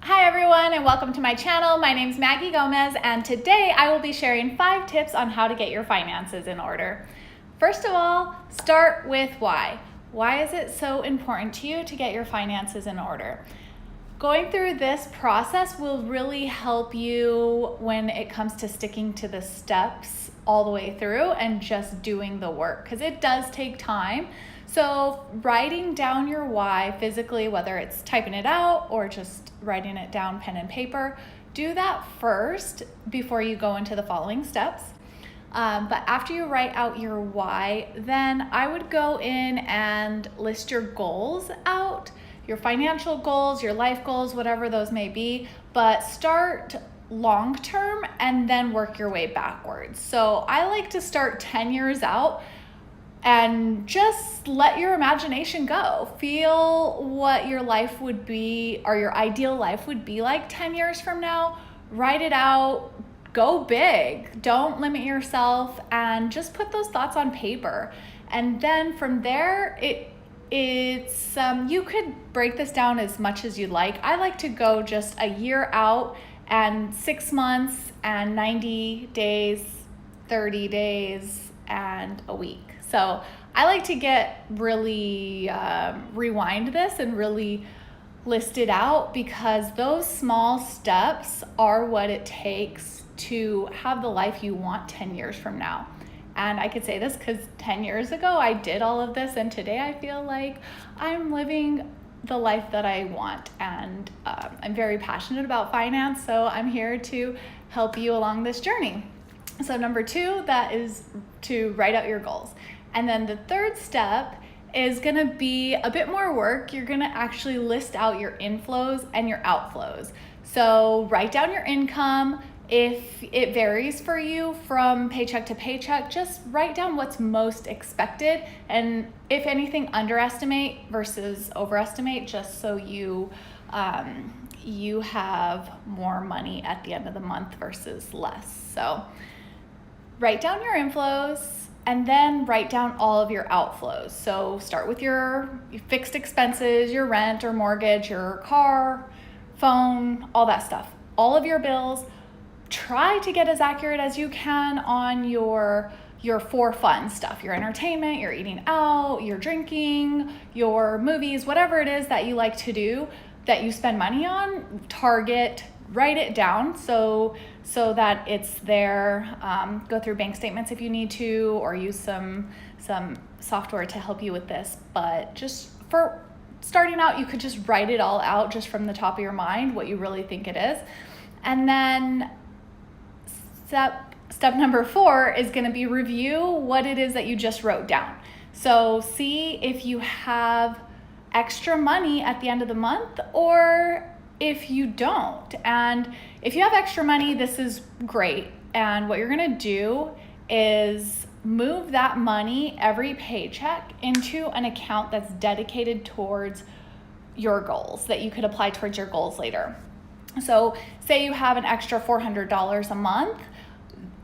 Hi everyone and welcome to my channel. My name's Maggie Gomez and today I will be sharing 5 tips on how to get your finances in order. First of all, start with why. Why is it so important to you to get your finances in order? Going through this process will really help you when it comes to sticking to the steps all the way through and just doing the work, because it does take time. So writing down your why physically, whether it's typing it out or just writing it down pen and paper, do that first before you go into the following steps. But after you write out your why, then I would go in and list your goals out, your financial goals, your life goals, whatever those may be, but start long term and then work your way backwards. So I like to start 10 years out and just let your imagination go. Feel what your life would be, or your ideal life would be like 10 years from now. Write it out, go big. Don't limit yourself and just put those thoughts on paper. And then from there, it's you could break this down as much as you'd like. I like to go just a year out and 6 months and 90 days, 30 days, and a week. So I like to get really rewind this and really list it out, because those small steps are what it takes to have the life you want 10 years from now. And I could say this because 10 years ago I did all of this, and today I feel like I'm living the life that I want, and I'm very passionate about finance, so I'm here to help you along this journey. So number 2, that is to write out your goals. And then the third step is gonna be a bit more work. You're gonna actually list out your inflows and your outflows. So write down your income. If it varies for you from paycheck to paycheck, just write down what's most expected, and if anything, underestimate versus overestimate, just so you have more money at the end of the month versus less. So write down your inflows and then write down all of your outflows. So start with your fixed expenses, your rent or mortgage, your car, phone, all that stuff, all of your bills. Try to get as accurate as you can on your for fun stuff, your entertainment, your eating out, your drinking, your movies, whatever it is that you like to do that you spend money on. Target, write it down so that it's there. Go through bank statements if you need to, or use some software to help you with this. But just for starting out, you could just write it all out just from the top of your mind, what you really think it is. And then step number 4 is going to be review what it is that you just wrote down. So see if you have extra money at the end of the month, or if you don't. And if you have extra money, this is great. And what you're gonna do is move that money every paycheck into an account that's dedicated towards your goals, that you could apply towards your goals later. So say you have an extra $400 a month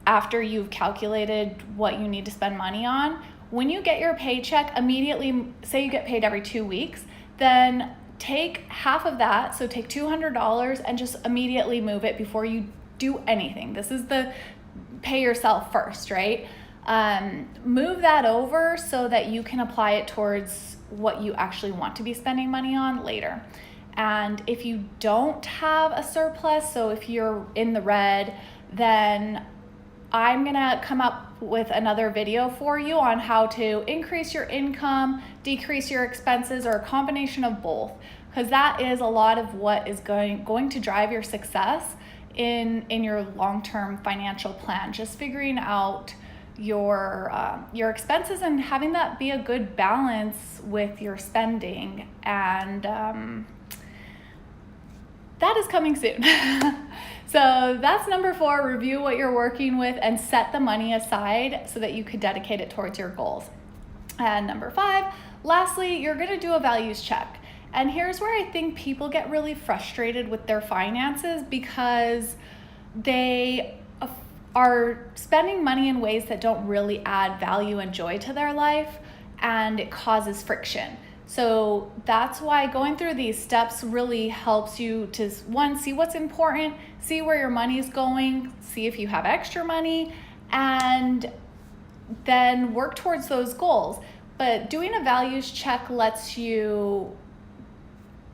after you've calculated what you need to spend money on. When you get your paycheck, immediately, say you get paid every 2 weeks, then take half of that, so take $200 and just immediately move it before you do anything. This is the pay yourself first, right? Move that over so that you can apply it towards what you actually want to be spending money on later. And if you don't have a surplus, so if you're in the red, then I'm gonna come up with another video for you on how to increase your income, decrease your expenses, or a combination of both, because that is a lot of what is going to drive your success in your long-term financial plan. Just figuring out your expenses and having that be a good balance with your spending, and that is coming soon. So that's number 4, review what you're working with and set the money aside so that you could dedicate it towards your goals. And number 5, lastly, you're gonna do a values check. And here's where I think people get really frustrated with their finances, because they are spending money in ways that don't really add value and joy to their life, and it causes friction. So that's why going through these steps really helps you to, one, see what's important, see where your money's going, see if you have extra money, and then work towards those goals. But doing a values check lets you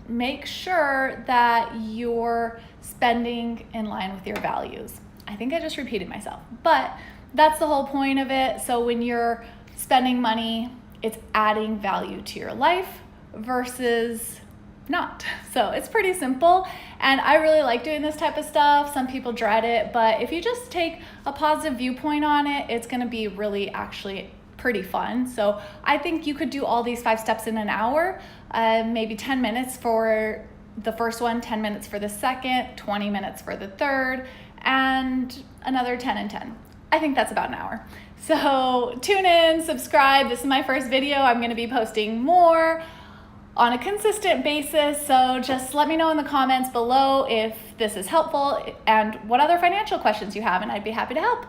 make sure that you're spending in line with your values. I think I just repeated myself, but that's the whole point of it. So when you're spending money, it's adding value to your life versus not. So it's pretty simple, and I really like doing this type of stuff. Some people dread it, but if you just take a positive viewpoint on it, it's gonna be really actually pretty fun. So I think you could do all these 5 steps in an hour, maybe 10 minutes for the first one, 10 minutes for the second, 20 minutes for the third, and another 10 and 10. I think that's about an hour. So tune in, subscribe. This is my first video. I'm going to be posting more on a consistent basis. So just let me know in the comments below if this is helpful and what other financial questions you have, and I'd be happy to help.